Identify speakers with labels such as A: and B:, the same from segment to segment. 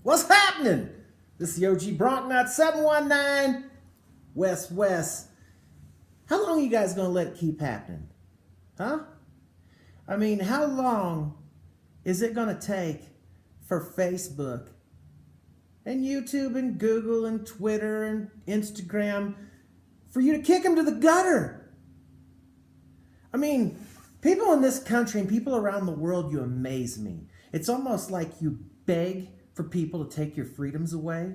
A: What's happening? This is the OG Bronknut 719 West. How long are you guys going to let it keep happening? Huh? I mean, how long is it going to take for Facebook and YouTube and Google and Twitter and Instagram for you to kick them to the gutter? I mean, people in this country and people around the world, you amaze me. It's almost like you beg for people to take your freedoms away,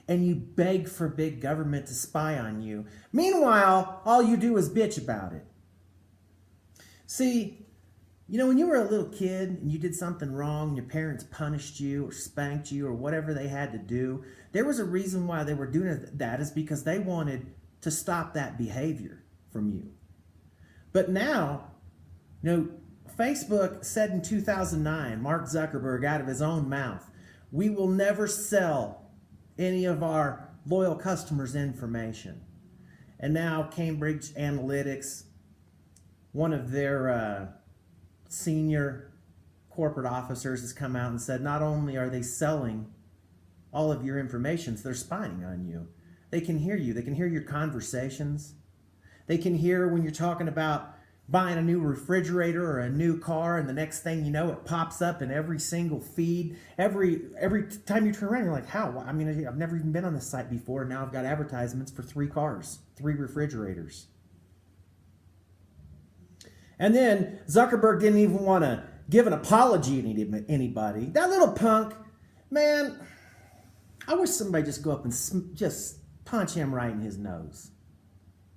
A: and you beg for big government to spy on you. Meanwhile, all you do is bitch about it. See, you know, when you were a little kid and you did something wrong, and your parents punished you or spanked you or whatever they had to do, there was a reason why they were doing that, is because they wanted to stop that behavior from you. But now, you know, Facebook said in 2009, Mark Zuckerberg, out of his own mouth, we will never sell any of our loyal customers' information. And now Cambridge Analytics, one of their senior corporate officers, has come out and said not only are they selling all of your information, they're spying on you. They can hear you. They can hear your conversations. They can hear when you're talking about buying a new refrigerator or a new car, and the next thing you know, it pops up in every single feed. Every time you turn around, you're like, how? I mean, I've never even been on this site before, and now I've got advertisements for 3 cars, 3 refrigerators. And then Zuckerberg didn't even want to give an apology to anybody. That little punk, man, I wish somebody just go up and just punch him right in his nose.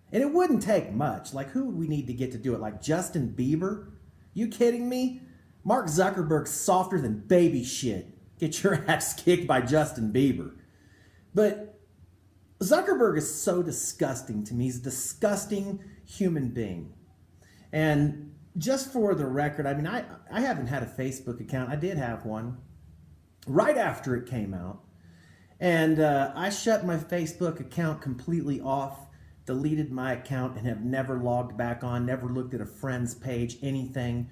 A: And it wouldn't take much. Like, who would we need to get to do it? Like Justin Bieber? You kidding me? Mark Zuckerberg's softer than baby shit. Get your ass kicked by Justin Bieber. But Zuckerberg is so disgusting to me. He's a disgusting human being. And just for the record, I mean, I haven't had a Facebook account. I did have one right after it came out. And I shut my Facebook account completely off, deleted my account, and have never logged back on, never looked at a friend's page, anything,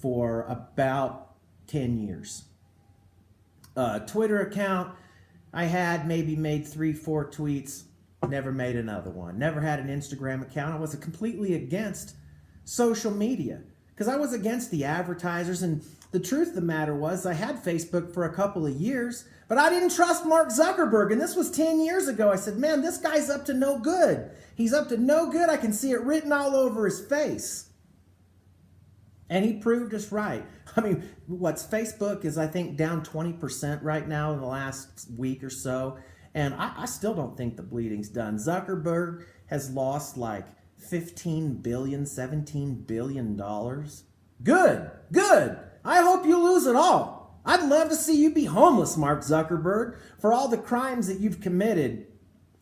A: for about 10 years. Twitter account, I had maybe made 3-4 tweets, never made another one. Never had an Instagram account. I was completely against social media because I was against the advertisers, and the truth of the matter was I had Facebook for a couple of years, but I didn't trust Mark Zuckerberg, and this was 10 years ago. I said, man, this guy's up to no good. He's up to no good. I can see it written all over his face. And he proved us right. I mean, Facebook is, I think, down 20% right now in the last week or so, and I still don't think the bleeding's done. Zuckerberg has lost like $15 billion, $17 billion. Good. I hope you lose it all. I'd love to see you be homeless, Mark Zuckerberg, for all the crimes that you've committed,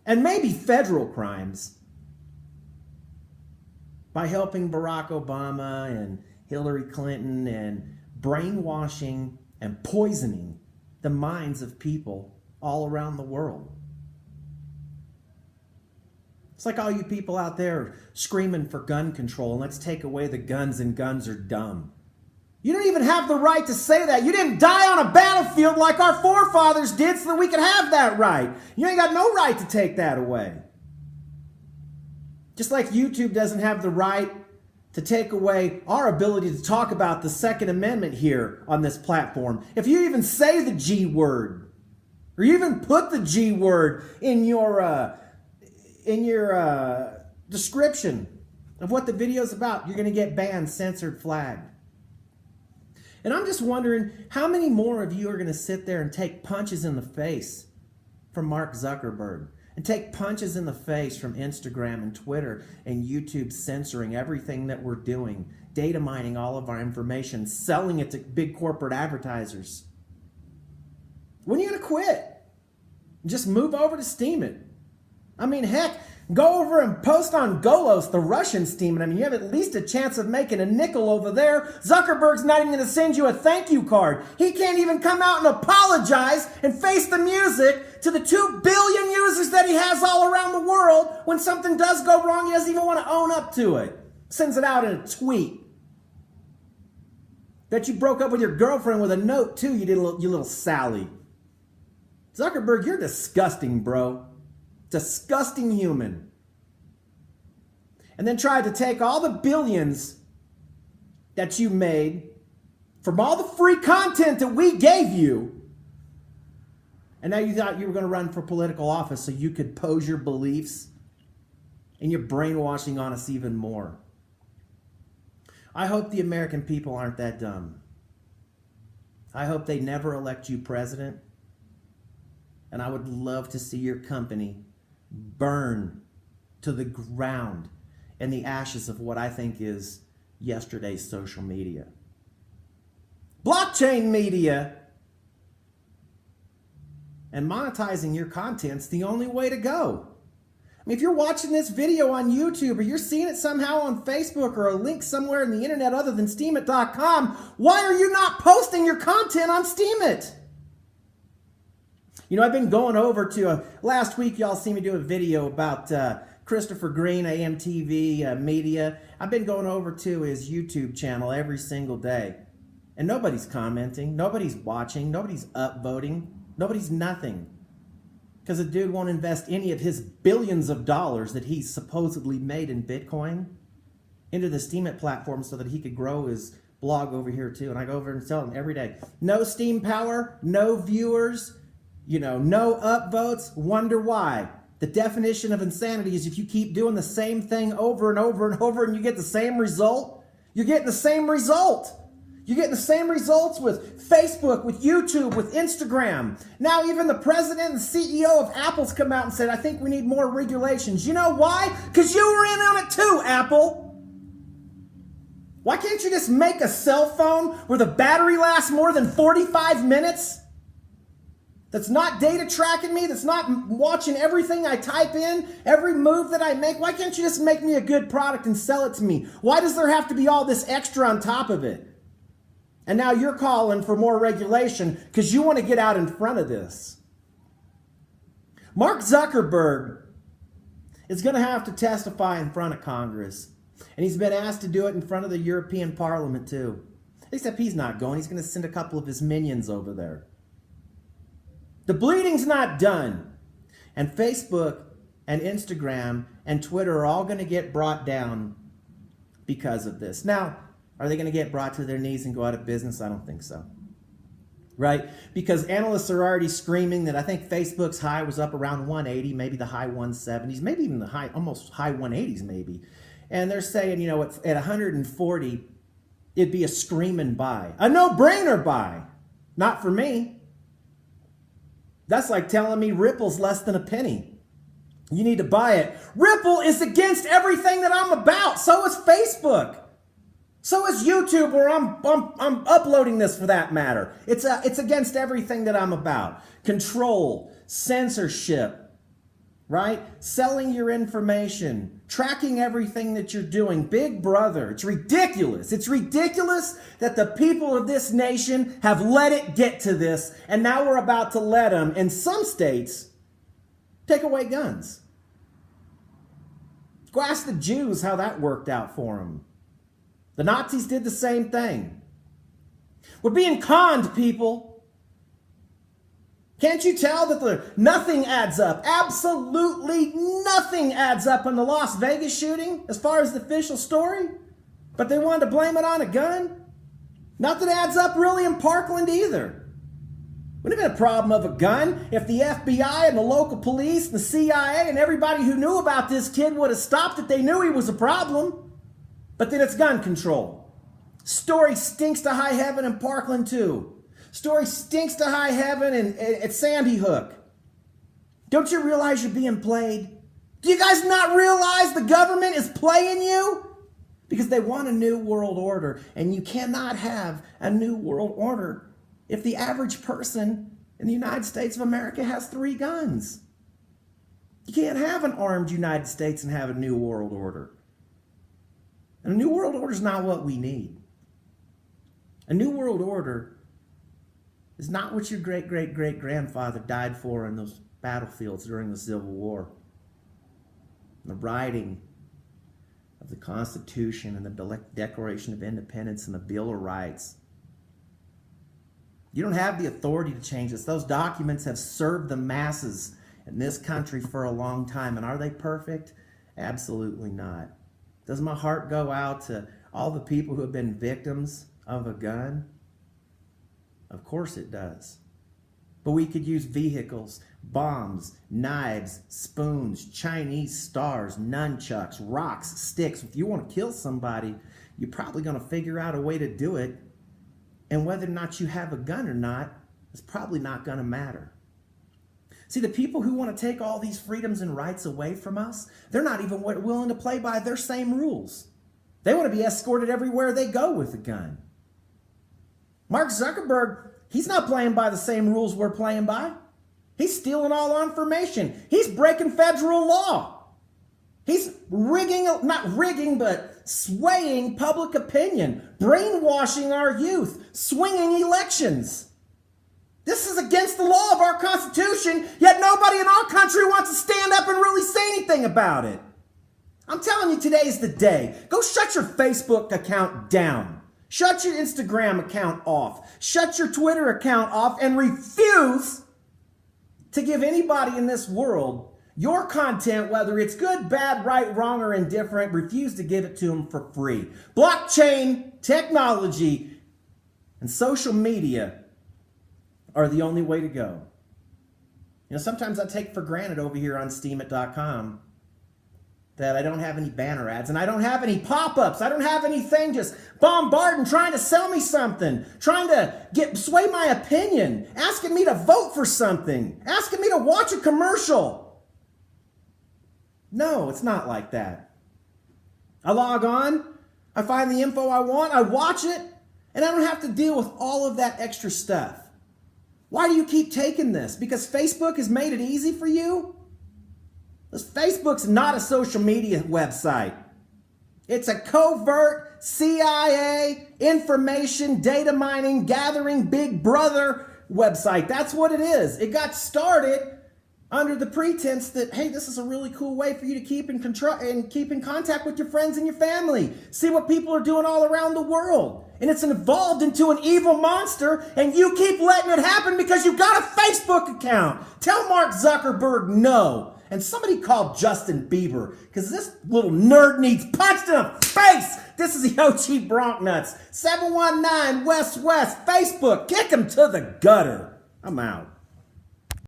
A: and maybe federal crimes, by helping Barack Obama and Hillary Clinton and brainwashing and poisoning the minds of people all around the world. It's like all you people out there screaming for gun control, and let's take away the guns, and guns are dumb. You don't even have the right to say that. You didn't die on a battlefield like our forefathers did so that we could have that right. You ain't got no right to take that away. Just like YouTube doesn't have the right to take away our ability to talk about the Second Amendment here on this platform. If you even say the G word, or you even put the G word in your description of what the video's about, you're going to get banned, censored, flagged. And I'm just wondering how many more of you are going to sit there and take punches in the face from Mark Zuckerberg, and take punches in the face from Instagram and Twitter and YouTube censoring everything that we're doing, data mining all of our information, selling it to big corporate advertisers. When are you going to quit? Just move over to Steam it. I mean, heck, go over and post on Golos, the Russian Steam. I mean, you have at least a chance of making a nickel over there. Zuckerberg's not even going to send you a thank you card. He can't even come out and apologize and face the music to the 2 billion users that he has all around the world. When something does go wrong, he doesn't even want to own up to it. Sends it out in a tweet. Bet you broke up with your girlfriend with a note too, you little Sally. Zuckerberg, you're disgusting, bro. Disgusting human. And then tried to take all the billions that you made from all the free content that we gave you. And now you thought you were going to run for political office so you could pose your beliefs, and you're brainwashing on us even more. I hope the American people aren't that dumb. I hope they never elect you president. And I would love to see your company burn to the ground in the ashes of what I think is yesterday's social media. Blockchain media and monetizing your content's the only way to go. I mean, if you're watching this video on YouTube or you're seeing it somehow on Facebook or a link somewhere in the internet other than Steemit.com, why are you not posting your content on Steemit? You know, I've been going over to, last week y'all seen me do a video about Christopher Green, AMTV Media. I've been going over to his YouTube channel every single day. And nobody's commenting, nobody's watching, nobody's upvoting, nobody's nothing. Because the dude won't invest any of his billions of dollars that he's supposedly made in Bitcoin into the Steemit platform so that he could grow his blog over here too. And I go over and tell him every day, no Steam power, no viewers, no upvotes. Wonder why. The definition of insanity is if you keep doing the same thing over and over and over and you get the same result, you're getting the same result. You're getting the same results with Facebook, with YouTube, with Instagram. Now even the president and CEO of Apple's come out and said, I think we need more regulations. You know why? Because you were in on it too, Apple. Why can't you just make a cell phone where the battery lasts more than 45 minutes? That's not data tracking me, that's not watching everything I type in, every move that I make. Why can't you just make me a good product and sell it to me? Why does there have to be all this extra on top of it? And now you're calling for more regulation because you want to get out in front of this. Mark Zuckerberg is going to have to testify in front of Congress. And he's been asked to do it in front of the European Parliament too. Except he's not going. He's going to send a couple of his minions over there. The bleeding's not done. And Facebook and Instagram and Twitter are all going to get brought down because of this. Now, are they going to get brought to their knees and go out of business? I don't think so. Right? Because analysts are already screaming that I think Facebook's high was up around 180, maybe the high 170s, maybe even the almost high 180s maybe. And they're saying, at 140, it'd be a screaming buy. A no-brainer buy. Not for me. That's like telling me Ripple's less than a penny. You need to buy it. Ripple is against everything that I'm about. So is Facebook. So is YouTube, where I'm uploading this for that matter. It's against everything that I'm about. Control, censorship, right? Selling your information, tracking everything that you're doing. Big brother. It's ridiculous. It's ridiculous that the people of this nation have let it get to this, and now we're about to let them, in some states, take away guns. Go ask the Jews how that worked out for them. The Nazis did the same thing. We're being conned, people. Can't you tell that nothing adds up? Absolutely nothing adds up in the Las Vegas shooting as far as the official story. But they wanted to blame it on a gun. Nothing adds up really in Parkland either. Wouldn't have been a problem of a gun if the FBI and the local police and the CIA and everybody who knew about this kid would have stopped it. They knew he was a problem. But then it's gun control. Story stinks to high heaven in Parkland too. Story stinks to high heaven at Sandy Hook. Don't you realize you're being played? Do you guys not realize the government is playing you? Because they want a new world order. And you cannot have a new world order if the average person in the United States of America has 3 guns. You can't have an armed United States and have a new world order. And a new world order is not what we need. A new world order is not what your great-great-great-grandfather died for in those battlefields during the Civil War. The writing of the Constitution and the Declaration of Independence and the Bill of Rights. You don't have the authority to change this. Those documents have served the masses in this country for a long time. And are they perfect? Absolutely not. Does my heart go out to all the people who have been victims of a gun? Of course it does. But we could use vehicles, bombs, knives, spoons, Chinese stars, nunchucks, rocks, sticks. If you want to kill somebody, you're probably going to figure out a way to do it. And whether or not you have a gun or not is probably not going to matter. See, the people who want to take all these freedoms and rights away from us, they're not even willing to play by their same rules. They want to be escorted everywhere they go with a gun. Mark Zuckerberg, he's not playing by the same rules we're playing by. He's stealing all our information. He's breaking federal law. He's swaying public opinion, brainwashing our youth, swinging elections. This is against the law of our Constitution, yet nobody in our country wants to stand up and really say anything about it. I'm telling you, today's the day. Go shut your Facebook account down. Shut your Instagram account off. Shut your Twitter account off and refuse to give anybody in this world your content, whether it's good, bad, right, wrong, or indifferent. Refuse to give it to them for free. Blockchain, technology, and social media are the only way to go. You know, sometimes I take for granted over here on steemit.com that I don't have any banner ads and I don't have any pop-ups. I don't have anything just bombarding, trying to sell me something, trying to sway my opinion, asking me to vote for something, asking me to watch a commercial. No, it's not like that. I log on, I find the info I want, I watch it, and I don't have to deal with all of that extra stuff. Why do you keep taking this? Because Facebook has made it easy for you? Facebook's not a social media website. It's a covert CIA information, data mining, gathering Big Brother website. That's what it is. It got started under the pretense that, hey, this is a really cool way for you to keep in contact with your friends and your family. See what people are doing all around the world. And it's evolved into an evil monster, and you keep letting it happen because you've got a Facebook account. Tell Mark Zuckerberg no. And somebody called Justin Bieber, because this little nerd needs punched in the face. This is the OG Bronc Nuts. 719 West, Facebook. Kick him to the gutter. I'm out.